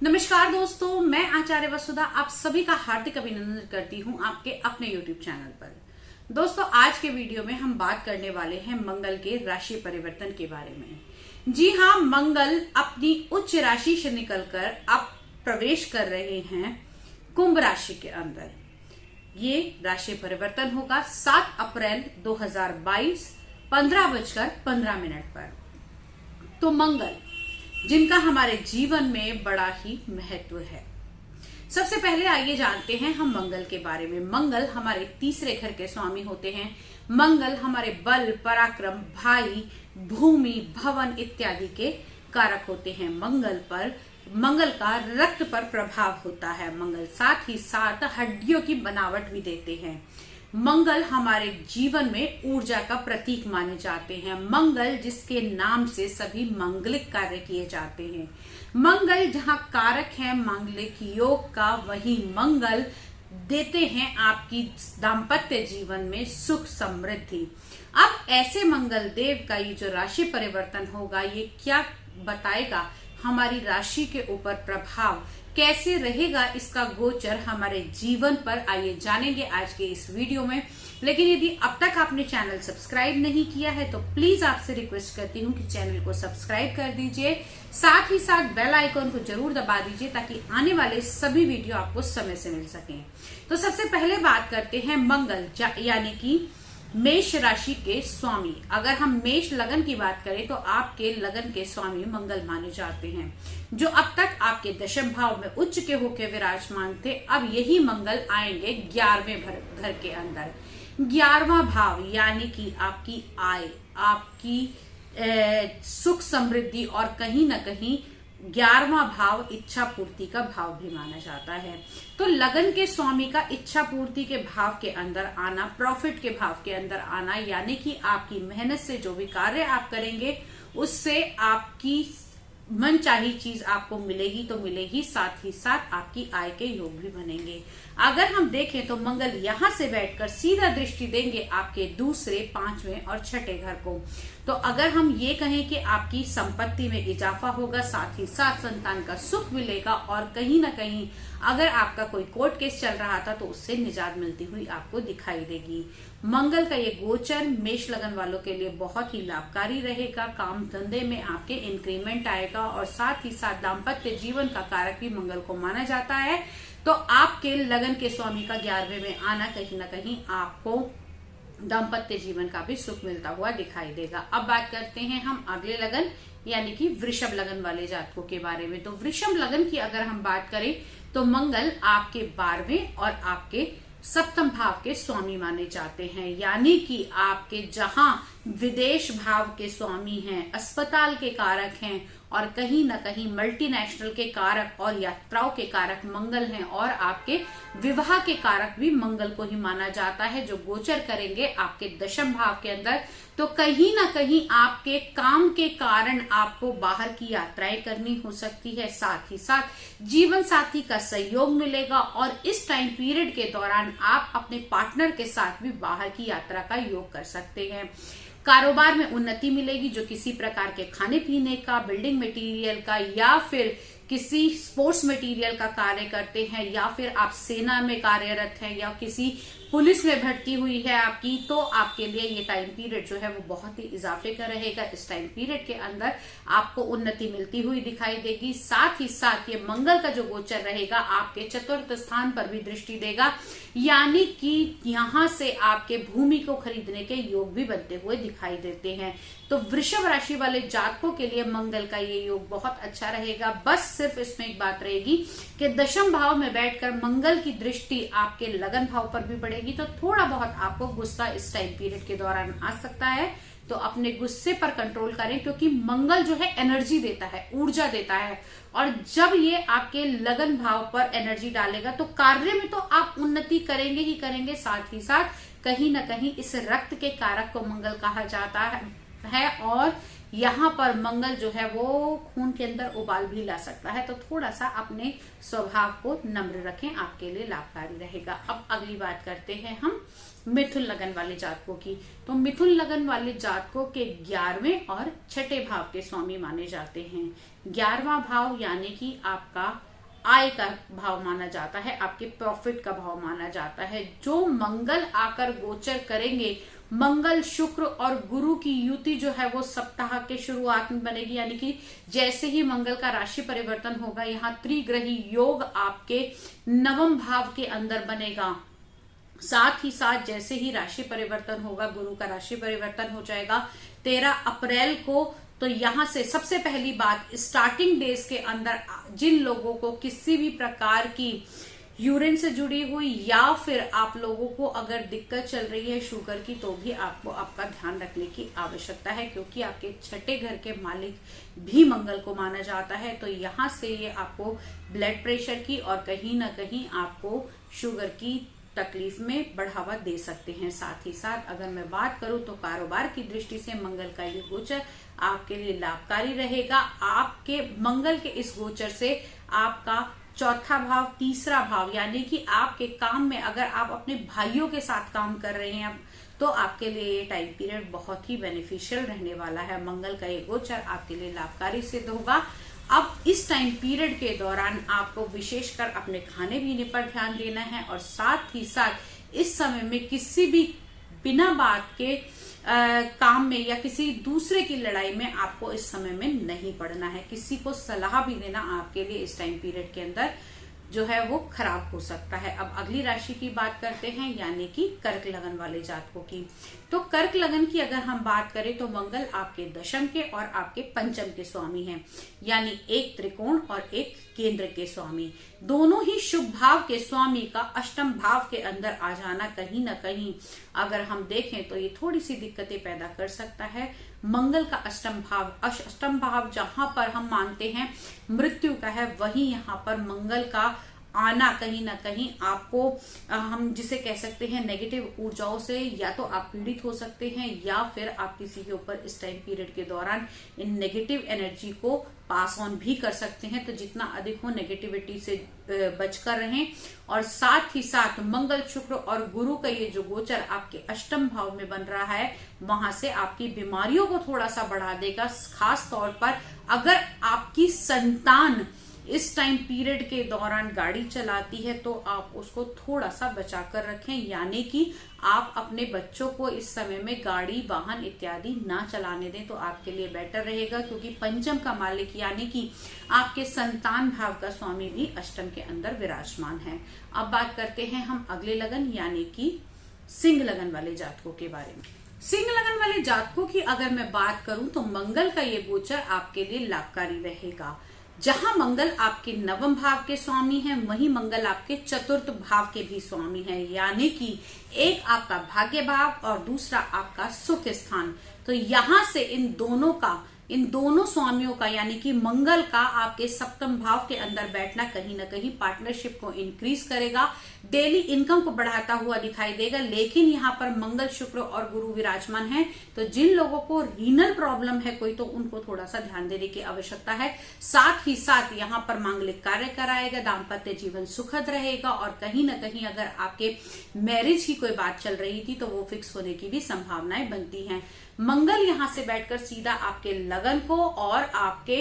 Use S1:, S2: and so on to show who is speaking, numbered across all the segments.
S1: नमस्कार दोस्तों, मैं आचार्य वसुधा आप सभी का हार्दिक अभिनंदन करती हूं आपके अपने YouTube चैनल पर। दोस्तों, आज के वीडियो में हम बात करने वाले हैं मंगल के राशि परिवर्तन के बारे में। जी हां, मंगल अपनी उच्च राशि से निकलकर अब प्रवेश कर रहे हैं कुंभ राशि के अंदर। ये राशि परिवर्तन होगा 7 अप्रैल 2022 15:15 पर। तो मंगल जिनका हमारे जीवन में बड़ा ही महत्व है। सबसे पहले आइए जानते हैं हम मंगल के बारे में। मंगल हमारे तीसरे घर के स्वामी होते हैं। मंगल हमारे बल, पराक्रम, भाई, भूमि, भवन इत्यादि के कारक होते हैं। मंगल का रक्त पर प्रभाव होता है। मंगल साथ ही साथ हड्डियों की बनावट भी देते हैं। मंगल हमारे जीवन में ऊर्जा का प्रतीक माने जाते हैं। मंगल जिसके नाम से सभी मांगलिक कार्य किए जाते हैं। मंगल जहां कारक है मांगलिक योग का, वही मंगल देते हैं आपकी दाम्पत्य जीवन में सुख समृद्धि। अब ऐसे मंगल देव का ये जो राशि परिवर्तन होगा, ये क्या बताएगा, हमारी राशि के ऊपर प्रभाव कैसे रहेगा, इसका गोचर हमारे जीवन पर आइए जानेंगे आज के इस वीडियो में। लेकिन यदि अब तक आपने चैनल सब्सक्राइब नहीं किया है तो प्लीज आपसे रिक्वेस्ट करती हूँ कि चैनल को सब्सक्राइब कर दीजिए, साथ ही साथ बेल आइकॉन को जरूर दबा दीजिए ताकि आने वाले सभी वीडियो आपको समय से मिल सके। तो सबसे पहले बात करते हैं मंगल यानी कि मेष राशि के स्वामी। अगर हम मेष लगन की बात करें तो आपके लगन के स्वामी मंगल माने जाते हैं, जो अब तक आपके दशम भाव में उच्च के होकर विराजमान थे। अब यही मंगल आएंगे 11वें घर के अंदर। 11वां भाव यानी कि आपकी आय, आपकी सुख समृद्धि और कहीं ना कहीं 11वां भाव इच्छा पूर्ति का भाव भी माना जाता है। तो लगन के स्वामी का इच्छा पूर्ति के भाव के अंदर आना, प्रॉफिट के भाव के अंदर आना, यानी कि आपकी मेहनत से जो भी कार्य आप करेंगे उससे आपकी मनचाही चीज आपको मिलेगी तो मिलेगी, साथ ही साथ आपकी आय के योग भी बनेंगे। अगर हम देखें तो मंगल यहां से बैठकर सीधा दृष्टि देंगे आपके दूसरे, 5वें और 6ठे घर को। तो अगर हम ये कहें कि आपकी संपत्ति में इजाफा होगा, साथ ही साथ संतान का सुख मिलेगा और कहीं ना कहीं अगर आपका कोई कोर्ट केस चल रहा था तो उससे निजात मिलती हुई आपको दिखाई देगी। मंगल का ये गोचर मेष लगन वालों के लिए बहुत ही लाभकारी रहेगा। काम धंधे में आपके इंक्रीमेंट आएगा और साथ ही साथ दाम्पत्य जीवन का कारक भी मंगल को माना जाता है। तो आपके लगन के स्वामी का 11वें में आना कहीं ना कहीं आपको दाम्पत्य जीवन का भी सुख मिलता हुआ दिखाई देगा। अब बात करते हैं हम अगले लगन यानी कि वृषभ लगन वाले जातकों के बारे में। तो वृषभ लगन की अगर हम बात करें तो मंगल आपके 12वें और आपके 7म भाव के स्वामी माने जाते हैं, यानी कि आपके जहां विदेश भाव के स्वामी हैं, अस्पताल के कारक हैं और कहीं ना कहीं मल्टीनेशनल के कारक और यात्राओं के कारक मंगल हैं और आपके विवाह के कारक भी मंगल को ही माना जाता है, जो गोचर करेंगे आपके दशम भाव के अंदर। तो कहीं ना कहीं आपके काम के कारण आपको बाहर की यात्राएं करनी हो सकती है, साथ ही साथ जीवन साथी का सहयोग मिलेगा और इस टाइम पीरियड के दौरान आप अपने पार्टनर के साथ भी बाहर की यात्रा का योग कर सकते हैं। कारोबार में उन्नति मिलेगी, जो किसी प्रकार के खाने पीने का, बिल्डिंग मटेरियल का या फिर किसी स्पोर्ट्स मटेरियल का कार्य करते हैं या फिर आप सेना में कार्यरत हैं या किसी पुलिस में भर्ती हुई है आपकी, तो आपके लिए ये टाइम पीरियड जो है वो बहुत ही इजाफे का रहेगा। इस टाइम पीरियड के अंदर आपको उन्नति मिलती हुई दिखाई देगी। साथ ही साथ ये मंगल का जो गोचर रहेगा आपके 4th स्थान पर भी दृष्टि देगा, यानी कि यहां से आपके भूमि को खरीदने के योग भी बनते हुए दिखाई देते हैं। तो वृषभ राशि वाले जातकों के लिए मंगल का ये योग बहुत अच्छा रहेगा। बस सिर्फ इसमें एक बात रहेगी कि दशम भाव में बैठकर मंगल की दृष्टि आपके लगन भाव पर भी पड़ेगी, तो थोड़ा बहुत आपको गुस्सा इस टाइम पीरियड के दौरान आ सकता है। तो अपने गुस्से पर कंट्रोल करें, क्योंकि मंगल जो है एनर्जी देता है, ऊर्जा देता है, और जब ये आपके लगन भाव पर एनर्जी डालेगा तो कार्य में तो आप उन्नति करेंगे ही करेंगे, साथ ही साथ कहीं ना कहीं इस रक्त के कारक को मंगल कहा जाता है और यहाँ पर मंगल जो है वो खून के अंदर उबाल भी ला सकता है। तो थोड़ा सा अपने स्वभाव को नम्र रखें, आपके लिए लाभकारी रहेगा। अब अगली बात करते हैं हम मिथुन लगन वाले जातकों की। तो मिथुन लगन वाले जातकों के 11वें और 6ठे भाव के स्वामी माने जाते हैं। 11वां भाव यानी कि आपका आय का भाव माना जाता है, आपके प्रॉफिट का भाव माना जाता है। जो मंगल आकर गोचर करेंगे, मंगल शुक्र और गुरु की युति जो है वो सप्ताह के शुरुआत में बनेगी, यानी कि जैसे ही मंगल का राशि परिवर्तन होगा, यहाँ त्रिग्रही योग आपके नवम भाव के अंदर बनेगा। साथ ही साथ जैसे ही राशि परिवर्तन होगा, गुरु का राशि परिवर्तन हो जाएगा 13 अप्रैल को। तो यहां से सबसे पहली बात, स्टार्टिंग डेज के अंदर जिन लोगों को किसी भी प्रकार की यूरिन से जुड़ी हुई या फिर आप लोगों को अगर दिक्कत चल रही है शुगर की, तो भी आपको आपका ध्यान रखने की आवश्यकता है, क्योंकि आपके छठे घर के मालिक भी मंगल को माना जाता है। तो यहाँ से ये आपको ब्लड प्रेशर की और कहीं ना कहीं आपको शुगर की तकलीफ में बढ़ावा दे सकते हैं। साथ ही साथ अगर मैं बात करूं तो कारोबार की दृष्टि से मंगल का ये गोचर आपके लिए लाभकारी रहेगा। आपके मंगल के इस गोचर से आपका चौथा भाव, तीसरा भाव, यानी कि आपके काम में अगर आप अपने भाइयों के साथ काम कर रहे हैं तो आपके लिए ये टाइम पीरियड बहुत ही बेनिफिशियल रहने वाला है। मंगल का ये गोचर आपके लिए लाभकारी सिद्ध होगा। अब इस टाइम पीरियड के दौरान आपको विशेषकर अपने खाने पीने पर ध्यान देना है और साथ ही साथ इस समय में किसी भी बिना बात के काम में या किसी दूसरे की लड़ाई में आपको इस समय में नहीं पड़ना है। किसी को सलाह भी देना आपके लिए इस टाइम पीरियड के अंदर जो है वो खराब हो सकता है। अब अगली राशि की बात करते हैं, यानी कि कर्क लगन वाले जातकों की। तो कर्क लगन की अगर हम बात करें तो मंगल आपके दशम के और आपके पंचम के स्वामी हैं, यानी एक त्रिकोण और एक केंद्र के स्वामी। दोनों ही शुभ भाव के स्वामी का अष्टम भाव के अंदर आ जाना कहीं ना कहीं अगर हम देखें तो ये थोड़ी सी दिक्कतें पैदा कर सकता है। मंगल का अष्टम भाव जहां पर हम मानते हैं मृत्यु का है, वहीं यहाँ पर मंगल का आना कहीं ना कहीं आपको हम जिसे कह सकते हैं नेगेटिव ऊर्जाओं से या तो आप पीड़ित हो सकते हैं या फिर आप किसी के ऊपर इस टाइम पीरियड के दौरान इन नेगेटिव एनर्जी को पास ऑन भी कर सकते हैं। तो जितना अधिक हो नेगेटिविटी से बचकर रहें। और साथ ही साथ मंगल शुक्र और गुरु का ये जो गोचर आपके अष्टम भाव में बन रहा है, वहां से आपकी बीमारियों को थोड़ा सा बढ़ा देगा। खास तौर पर अगर आपकी संतान इस टाइम पीरियड के दौरान गाड़ी चलाती है तो आप उसको थोड़ा सा बचाकर रखें, यानी कि आप अपने बच्चों को इस समय में गाड़ी वाहन इत्यादि ना चलाने दें तो आपके लिए बेटर रहेगा, क्योंकि पंचम का मालिक यानी कि आपके संतान भाव का स्वामी भी अष्टम के अंदर विराजमान है। अब बात करते हैं हम अगले लगन यानी कि सिंह लगन वाले जातकों के बारे में। सिंह लगन वाले जातकों की अगर मैं बात करूं तो मंगल का ये गोचर आपके लिए लाभकारी रहेगा। जहां मंगल आपके नवम भाव के स्वामी हैं, वहीं मंगल आपके चतुर्थ भाव के भी स्वामी हैं, यानी कि एक आपका भाग्य भाव और दूसरा आपका सुख स्थान। तो यहां से इन दोनों स्वामियों का यानी कि मंगल का आपके सप्तम भाव के अंदर बैठना कहीं ना कहीं पार्टनरशिप को इंक्रीज करेगा, डेली इनकम को बढ़ाता हुआ दिखाई देगा। लेकिन यहाँ पर मंगल शुक्र और गुरु विराजमान है, तो जिन लोगों को रीनल प्रॉब्लम है कोई, तो उनको थोड़ा सा ध्यान देने की आवश्यकता है। साथ ही साथ यहाँ पर मांगलिक कार्य कराएगा, दाम्पत्य जीवन सुखद रहेगा और कहीं ना कहीं अगर आपके मैरिज की कोई बात चल रही थी तो वो फिक्स होने की भी संभावनाएं बनती हैं। मंगल यहाँ से बैठकर सीधा आपके लगन को और आपके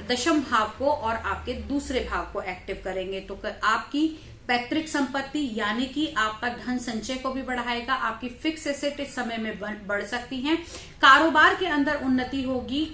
S1: दशम भाव को और आपके दूसरे भाव को एक्टिव करेंगे, तो आपकी पैतृक संपत्ति यानी कि आपका धन संचय को भी बढ़ाएगा। आपकी फिक्स एसेट इस समय में बढ़ सकती हैं। कारोबार के अंदर उन्नति होगी।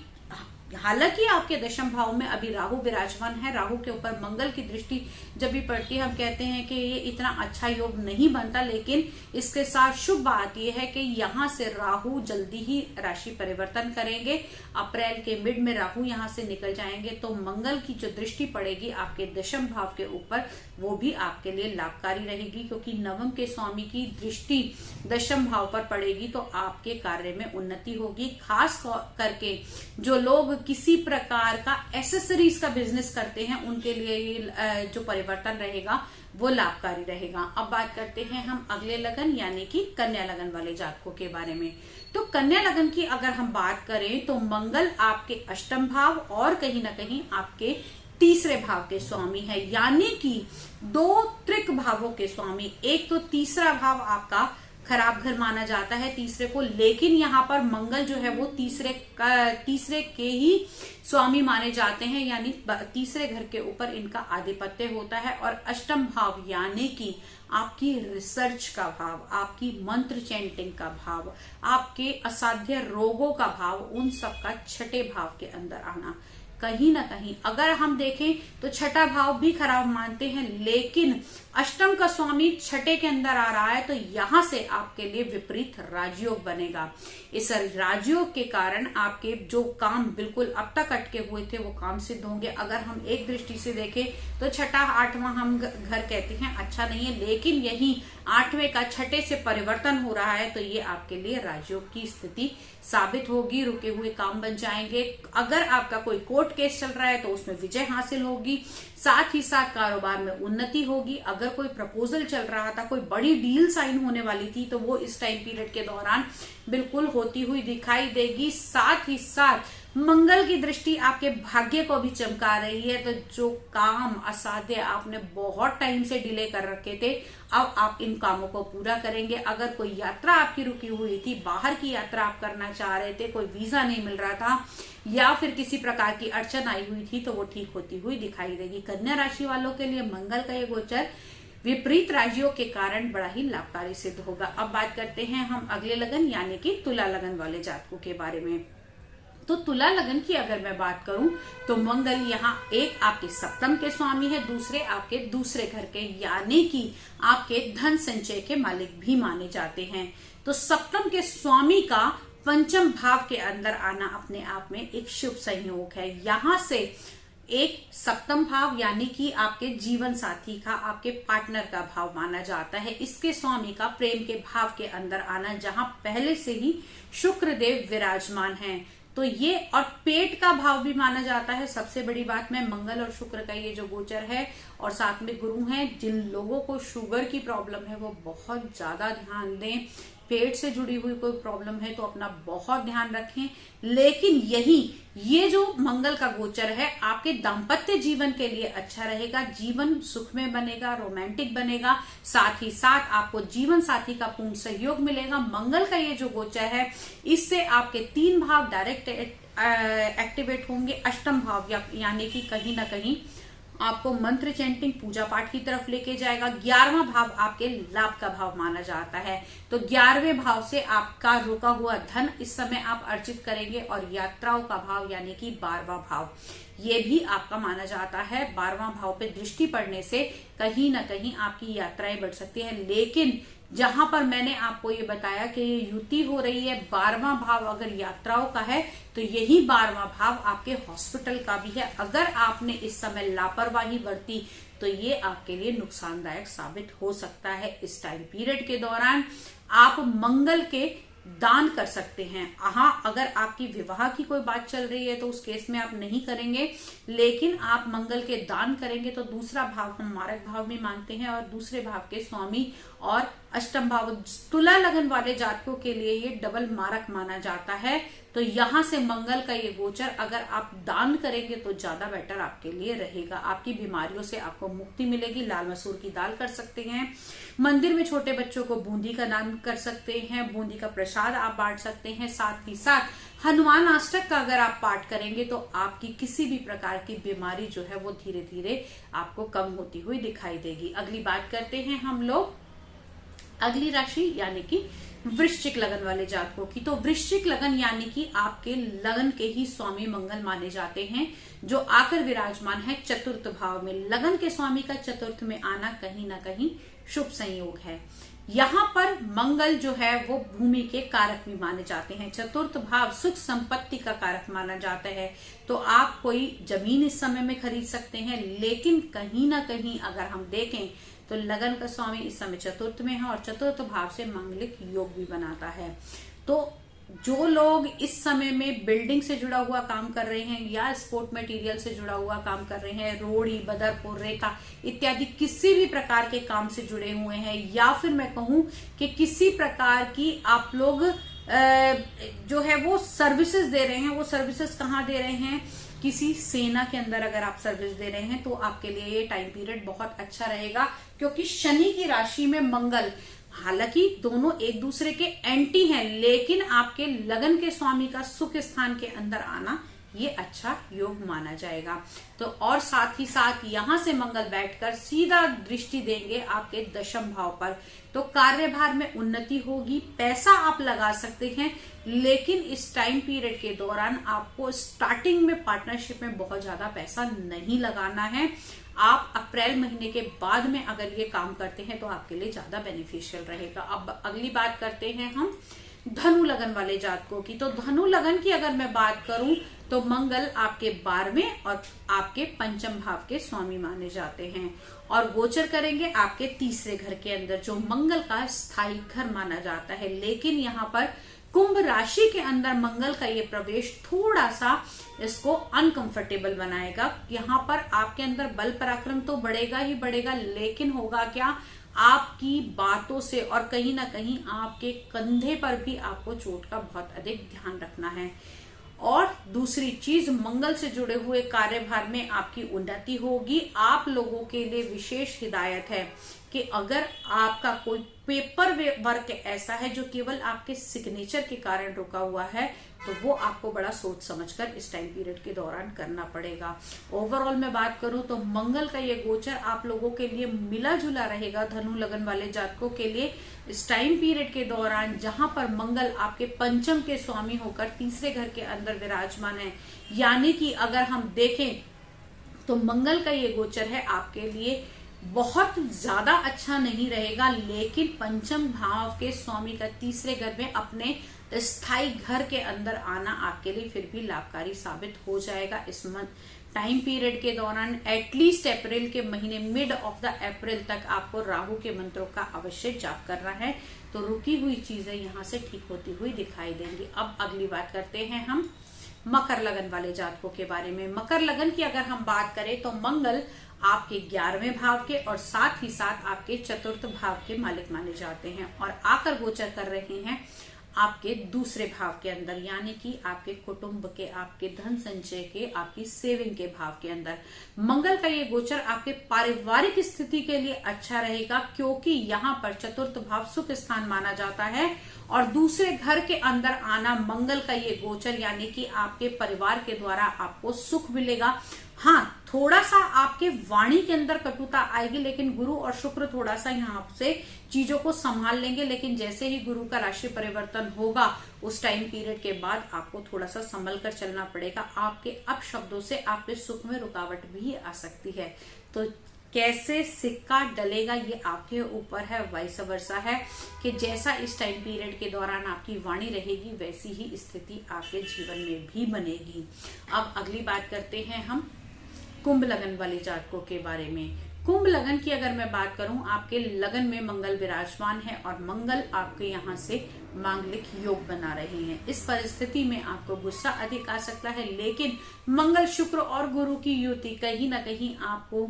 S1: हालांकि आपके दशम भाव में अभी राहु विराजमान है, राहु के ऊपर मंगल की दृष्टि जब भी पड़ती है हम कहते हैं कि ये इतना अच्छा योग नहीं बनता, लेकिन इसके साथ शुभ बात यह है कि यहाँ से राहु जल्दी ही राशि परिवर्तन करेंगे। अप्रैल के मिड में राहु यहाँ से निकल जाएंगे, तो मंगल की जो दृष्टि पड़ेगी आपके दशम भाव के ऊपर वो भी आपके लिए लाभकारी रहेगी, क्योंकि नवम के स्वामी की दृष्टि दशम भाव पर पड़ेगी तो आपके कार्य में उन्नति होगी। खास करके जो लोग किसी प्रकार का एसेसरीज का बिजनेस करते हैं उनके लिए ये जो परिवर्तन रहेगा वो लाभकारी रहेगा। अब बात करते हैं हम अगले लगन यानी कि कन्या लगन वाले जातकों के बारे में। तो कन्या लगन की अगर हम बात करें तो मंगल आपके अष्टम भाव और कहीं ना कहीं आपके तीसरे भाव के स्वामी है, यानी कि दो त्रिक भावों के स्वामी। एक तो तीसरा भाव आपका खराब घर माना जाता है तीसरे को, लेकिन यहाँ पर मंगल जो है वो तीसरे के ही स्वामी माने जाते हैं, यानी तीसरे घर के ऊपर इनका आधिपत्य होता है। और अष्टम भाव यानी कि आपकी रिसर्च का भाव, आपकी मंत्र चैंटिंग का भाव, आपके असाध्य रोगों का भाव, उन सब का छठे भाव के अंदर आना। कहीं ना कहीं अगर हम देखें तो छठा भाव भी खराब मानते हैं, लेकिन अष्टम का स्वामी छठे के अंदर आ रहा है, तो यहां से आपके लिए विपरीत राजयोग बनेगा। इस राजयोग के कारण आपके जो काम बिल्कुल अब तक अटके हुए थे वो काम सिद्ध होंगे। अगर हम एक दृष्टि से देखें तो छठा आठवां हम घर कहते हैं अच्छा नहीं है, लेकिन यही आठवें का छठे से परिवर्तन हो रहा है, तो ये आपके लिए राजयोग की स्थिति साबित होगी। रुके हुए काम बन जाएंगे। अगर आपका कोई कोर्ट केस चल रहा है तो उसमें विजय हासिल होगी, साथ ही साथ कारोबार में उन्नति होगी। अगर कोई प्रपोजल चल रहा था, कोई बड़ी डील साइन होने वाली थी, तो वो इस टाइम पीरियड के दौरान बिल्कुल होती हुई दिखाई देगी। साथ ही साथ मंगल की दृष्टि आपके भाग्य को भी चमका रही है, तो जो काम असाध्य आपने बहुत टाइम से डिले कर रखे थे, अब आप इन कामों को पूरा करेंगे। अगर कोई यात्रा आपकी रुकी हुई थी, बाहर की यात्रा आप करना चाह रहे थे, कोई वीजा नहीं मिल रहा था, या फिर किसी प्रकार की अड़चन आई हुई थी, तो वो ठीक होती हुई दिखाई देगी। कन्या राशि वालों के लिए मंगल का ये गोचर विपरीत राशियों के कारण बड़ा ही लाभकारी सिद्ध होगा। अब बात करते हैं हम अगले लगन यानी कि तुला लगन वाले जातकों के बारे में। तो तुला लगन की अगर मैं बात करूं तो मंगल यहाँ एक आपके सप्तम के स्वामी है, दूसरे आपके दूसरे घर के यानी कि आपके धन संचय के मालिक भी माने जाते हैं। तो सप्तम के स्वामी का पंचम भाव के अंदर आना अपने आप में एक शुभ संयोग है। यहां से एक सप्तम भाव यानी कि आपके जीवन साथी का, आपके पार्टनर का भाव माना जाता है। इसके स्वामी का प्रेम के भाव के अंदर आना, जहां पहले से ही शुक्र देव विराजमान हैं, तो ये और पेट का भाव भी माना जाता है। सबसे बड़ी बात में मंगल और शुक्र का ये जो गोचर है और साथ में गुरु हैं, जिन लोगों को शुगर की प्रॉब्लम है वो बहुत ज्यादा ध्यान दें। पेट से जुड़ी हुई कोई प्रॉब्लम है तो अपना बहुत ध्यान रखें। लेकिन ये जो मंगल का गोचर है आपके दाम्पत्य जीवन के लिए अच्छा रहेगा, जीवन सुखमय बनेगा, रोमांटिक बनेगा, साथ ही साथ आपको जीवन साथी का पूर्ण सहयोग मिलेगा। मंगल का ये जो गोचर है इससे आपके 3 भाव डायरेक्ट एक्टिवेट होंगे। अष्टम भाव यानी कि कहीं ना कहीं आपको मंत्र चैंटिंग पूजा पाठ की तरफ लेके जाएगा। 11वां भाव आपके लाभ का भाव माना जाता है, तो 11वें भाव से आपका रुका हुआ धन इस समय आप अर्जित करेंगे। और यात्राओं का भाव यानी कि 12वां भाव ये भी आपका माना जाता है। 12वां भाव पे दृष्टि पड़ने से कहीं ना कहीं आपकी यात्राएं बढ़ सकती है। लेकिन जहां पर मैंने आपको ये बताया कि ये युति हो रही है, 12वां भाव अगर यात्राओं का है तो यही 12वां भाव आपके हॉस्पिटल का भी है। अगर आपने इस समय लापरवाही बरती तो ये आपके लिए नुकसानदायक साबित हो सकता है। इस टाइम पीरियड के दौरान आप मंगल के दान कर सकते हैं। हाँ, अगर आपकी विवाह की कोई बात चल रही है तो उस केस में आप नहीं करेंगे, लेकिन आप मंगल के दान करेंगे तो दूसरा भाव हम मारक भाव भी मानते हैं और दूसरे भाव के स्वामी और अष्टम भाव तुला लगन वाले जातकों के लिए ये डबल मारक माना जाता है। तो यहां से मंगल का ये गोचर अगर आप दान करेंगे तो ज्यादा बेटर आपके लिए रहेगा। आपकी बीमारियों से आपको मुक्ति मिलेगी। लाल मसूर की दाल कर सकते हैं, मंदिर में छोटे बच्चों को बूंदी का दान कर सकते हैं, बूंदी का प्रसाद आप बांट सकते हैं। साथ ही साथ हनुमान अष्टक का अगर आप पाठ करेंगे तो आपकी किसी भी प्रकार की बीमारी जो है वो धीरे धीरे आपको कम होती हुई दिखाई देगी। अगली बात करते हैं हम लोग अगली राशि यानी कि वृश्चिक लगन वाले जातकों की। तो वृश्चिक लगन यानी कि आपके लगन के ही स्वामी मंगल माने जाते हैं, जो आकर विराजमान है चतुर्थ भाव में। लगन के स्वामी का चतुर्थ में आना कहीं ना कहीं शुभ संयोग है। यहाँ पर मंगल जो है वो भूमि के कारक भी माने जाते हैं। चतुर्थ भाव सुख संपत्ति का कारक माना जाता है, तो आप कोई जमीन इस समय में खरीद सकते हैं। लेकिन कहीं ना कहीं अगर हम देखें तो लगन का स्वामी इस समय चतुर्थ में है और चतुर्थ भाव से मांगलिक योग भी बनाता है। तो जो लोग इस समय में बिल्डिंग से जुड़ा हुआ काम कर रहे हैं या स्पोर्ट मटेरियल से जुड़ा हुआ काम कर रहे हैं, रोड़ी, बदरपुर, रेखा इत्यादि किसी भी प्रकार के काम से जुड़े हुए हैं, या फिर मैं कहूं कि किसी प्रकार की आप लोग जो है वो सर्विसेज दे रहे हैं, वो सर्विसेज कहाँ दे रहे हैं, किसी सेना के अंदर अगर आप सर्विस दे रहे हैं तो आपके लिए ये टाइम पीरियड बहुत अच्छा रहेगा। क्योंकि शनि की राशि में मंगल हालांकि दोनों एक दूसरे के एंटी हैं, लेकिन आपके लगन के स्वामी का सुख स्थान के अंदर आना ये अच्छा योग माना जाएगा। तो और साथ ही साथ यहां से मंगल बैठकर सीधा दृष्टि देंगे आपके दशम भाव पर, तो कार्यभार में उन्नति होगी। पैसा आप लगा सकते हैं, लेकिन इस टाइम पीरियड के दौरान आपको स्टार्टिंग में पार्टनरशिप में बहुत ज्यादा पैसा नहीं लगाना है। आप अप्रैल महीने के बाद में अगर ये काम करते हैं तो आपके लिए ज्यादा बेनिफिशियल रहेगा। अब अगली बात करते हैं हम धनु लगन वाले जातकों की। तो धनु लगन की अगर मैं बात करूं तो मंगल आपके 12वें और आपके पंचम भाव के स्वामी माने जाते हैं और गोचर करेंगे आपके तीसरे घर के अंदर, जो मंगल का स्थायी घर माना जाता है। लेकिन यहाँ पर कुंभ राशि के अंदर मंगल का ये प्रवेश थोड़ा सा इसको अनकंफर्टेबल बनाएगा। यहाँ पर आपके अंदर बल पराक्रम तो बढ़ेगा ही बढ़ेगा, लेकिन होगा क्या, आपकी बातों से और कहीं ना कहीं आपके कंधे पर भी आपको चोट का बहुत अधिक ध्यान रखना है। और दूसरी चीज, मंगल से जुड़े हुए कार्यभार में आपकी उन्नति होगी। आप लोगों के लिए विशेष हिदायत है कि अगर आपका कोई पेपर वर्क ऐसा है जो केवल आपके सिग्नेचर के कारण रुका हुआ है, तो वो आपको बड़ा सोच समझकर इस टाइम पीरियड के दौरान करना पड़ेगा। ओवरऑल मैं बात करूं तो मंगल का ये गोचर आप लोगों के लिए मिला जुला रहेगा। धनु लगन वाले जातकों के लिए इस टाइम पीरियड के दौरान, जहां पर मंगल आपके पंचम के स्वामी होकर तीसरे घर के अंदर विराजमान है, यानी कि अगर हम देखें तो मंगल का ये गोचर है आपके लिए बहुत ज्यादा अच्छा नहीं रहेगा, लेकिन पंचम भाव के स्वामी का तीसरे घर में अपने स्थायी घर के अंदर आना आपके लिए फिर भी लाभकारी साबित हो जाएगा। इस टाइम पीरियड के दौरान एटलीस्ट अप्रैल के महीने, मिड ऑफ द अप्रैल तक आपको राहु के मंत्रों का अवश्य जाप करना है, तो रुकी हुई चीजें यहाँ से ठीक होती हुई दिखाई देंगी। अब अगली बात करते हैं हम मकर लगन वाले जातकों के बारे में। मकर लगन की अगर हम बात करें तो मंगल आपके 11वें भाव के और साथ ही साथ आपके चतुर्थ भाव के मालिक माने जाते हैं और आकर गोचर कर रहे हैं आपके दूसरे भाव के अंदर, यानी कि आपके कुटुंब के, आपके धन संचय के, आपकी सेविंग के भाव के अंदर। मंगल का ये गोचर आपके पारिवारिक स्थिति के लिए अच्छा रहेगा, क्योंकि यहाँ पर चतुर्थ भाव सुख स्थान माना जाता है और दूसरे घर के अंदर आना मंगल का ये गोचर, यानी कि आपके परिवार के द्वारा आपको सुख मिलेगा। हाँ, थोड़ा सा आपके वाणी के अंदर कटुता आएगी, लेकिन गुरु और शुक्र थोड़ा सा यहाँ से चीजों को संभाल लेंगे। लेकिन जैसे ही गुरु का राशि परिवर्तन होगा उस टाइम पीरियड के बाद आपको थोड़ा सा संभल कर चलना पड़ेगा। आपके अपशब्दों से आपके सुख में रुकावट भी आ सकती है, तो कैसे सिक्का डलेगा ये आपके ऊपर है। वाइस वर्सा है कि जैसा इस टाइम पीरियड के दौरान आपकी वाणी रहेगी, वैसी ही स्थिति आपके जीवन में भी बनेगी। अब अगली बात करते हैं हम कुंभ लगन वाले जातकों के बारे में। कुंभ लगन की अगर मैं बात करूं, आपके लगन में मंगल विराजमान है और मंगल आपके यहाँ से मांगलिक योग बना रहे हैं। इस परिस्थिति में आपको गुस्सा अधिक आ सकता है, लेकिन मंगल, शुक्र और गुरु की युति कहीं ना कहीं आपको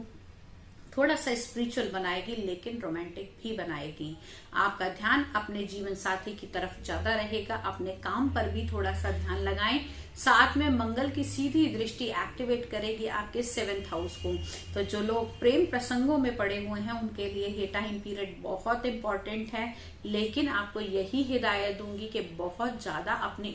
S1: थोड़ा सा स्पिरिचुअल बनाएगी, लेकिन रोमांटिक भी बनाएगी। आपका ध्यान अपने जीवन साथी की तरफ ज्यादा रहेगा। अपने काम पर भी थोड़ा सा ध्यान लगाएं। साथ में मंगल की सीधी दृष्टि एक्टिवेट करेगी आपके 7th हाउस को। तो जो लोग प्रेम प्रसंगों में पड़े हुए हैं उनके लिए ये टाइम पीरियड बहुत इंपॉर्टेंट है, लेकिन आपको यही हिदायत दूंगी कि बहुत ज्यादा अपनी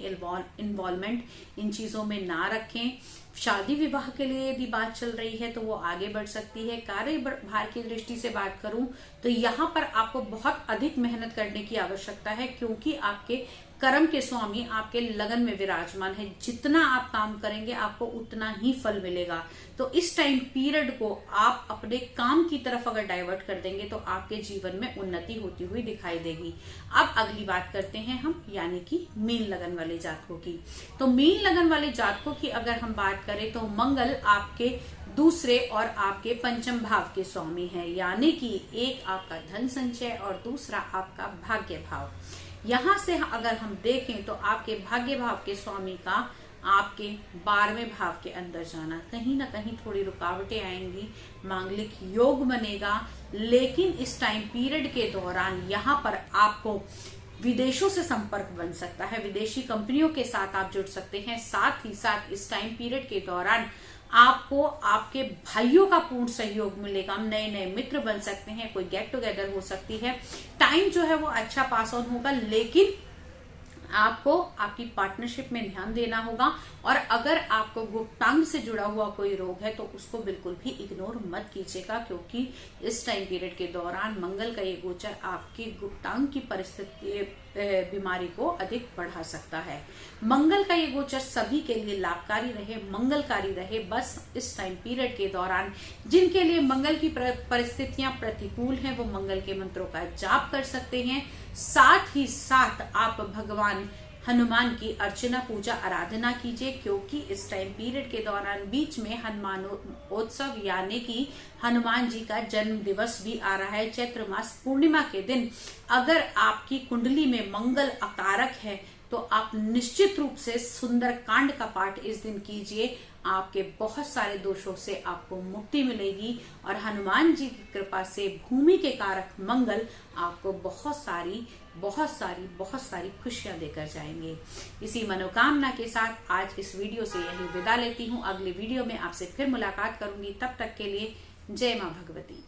S1: इन्वॉल्वमेंट इन चीजों में ना रखें। शादी विवाह के लिए यदि बात चल रही है तो वो आगे बढ़ सकती है। कार्यभार की दृष्टि से बात करूं तो यहाँ पर आपको बहुत अधिक मेहनत करने की आवश्यकता है, क्योंकि आपके कर्म के स्वामी आपके लगन में विराजमान है। जितना आप काम करेंगे आपको उतना ही फल मिलेगा। तो इस टाइम पीरियड को आप अपने काम की तरफ अगर डाइवर्ट कर देंगे तो आपके जीवन में उन्नति होती हुई दिखाई देगी। अब अगली बात करते हैं हम, यानी कि मीन लगन वाले जातकों की। तो मीन लगन वाले जातकों की अगर हम बात करें तो मंगल आपके दूसरे और आपके पंचम भाव के स्वामी है, यानी कि एक आपका धन संचय और दूसरा आपका भाग्य भाव। यहाँ से अगर हम देखें तो आपके भाग्य भाव के स्वामी का आपके 12वें भाव के अंदर जाना, कहीं ना कहीं थोड़ी रुकावटें आएंगी, मांगलिक योग बनेगा। लेकिन इस टाइम पीरियड के दौरान यहाँ पर आपको विदेशों से संपर्क बन सकता है, विदेशी कंपनियों के साथ आप जुड़ सकते हैं। साथ ही साथ इस टाइम पीरियड के दौरान आपको आपके भाइयों का पूर्ण सहयोग मिलेगा, नए नए मित्र बन सकते हैं, कोई गेट टुगेदर हो सकती है। टाइम जो है वो अच्छा पास ऑन होगा, लेकिन आपको आपकी पार्टनरशिप में ध्यान देना होगा। और अगर आपको गुप्तांग से जुड़ा हुआ कोई रोग है तो उसको बिल्कुल भी इग्नोर मत कीजिएगा, क्योंकि इस टाइम पीरियड के दौरान मंगल का ये गोचर आपकी गुप्तांग की परिस्थिति बीमारी को अधिक बढ़ा सकता है। मंगल का ये गोचर सभी के लिए लाभकारी रहे, मंगलकारी रहे। बस इस टाइम पीरियड के दौरान जिनके लिए मंगल की परिस्थितियां प्रतिकूल हैं वो मंगल के मंत्रों का जाप कर सकते हैं। साथ ही साथ आप भगवान हनुमान की अर्चना पूजा आराधना कीजिए, क्योंकि इस टाइम पीरियड के दौरान बीच में हनुमानोत्सव यानी कि हनुमान जी का जन्म दिवस भी आ रहा है। चैत्र मास पूर्णिमा के दिन अगर आपकी कुंडली में मंगल अकारक है तो आप निश्चित रूप से सुंदर कांड का पाठ इस दिन कीजिए। आपके बहुत सारे दोषों से आपको मुक्ति मिलेगी और हनुमान जी की कृपा से भूमि के कारक मंगल आपको बहुत सारी खुशियां देकर जाएंगे। इसी मनोकामना के साथ आज इस वीडियो से यही विदा लेती हूँ। अगले वीडियो में आपसे फिर मुलाकात करूंगी। तब तक के लिए जय मां भगवती।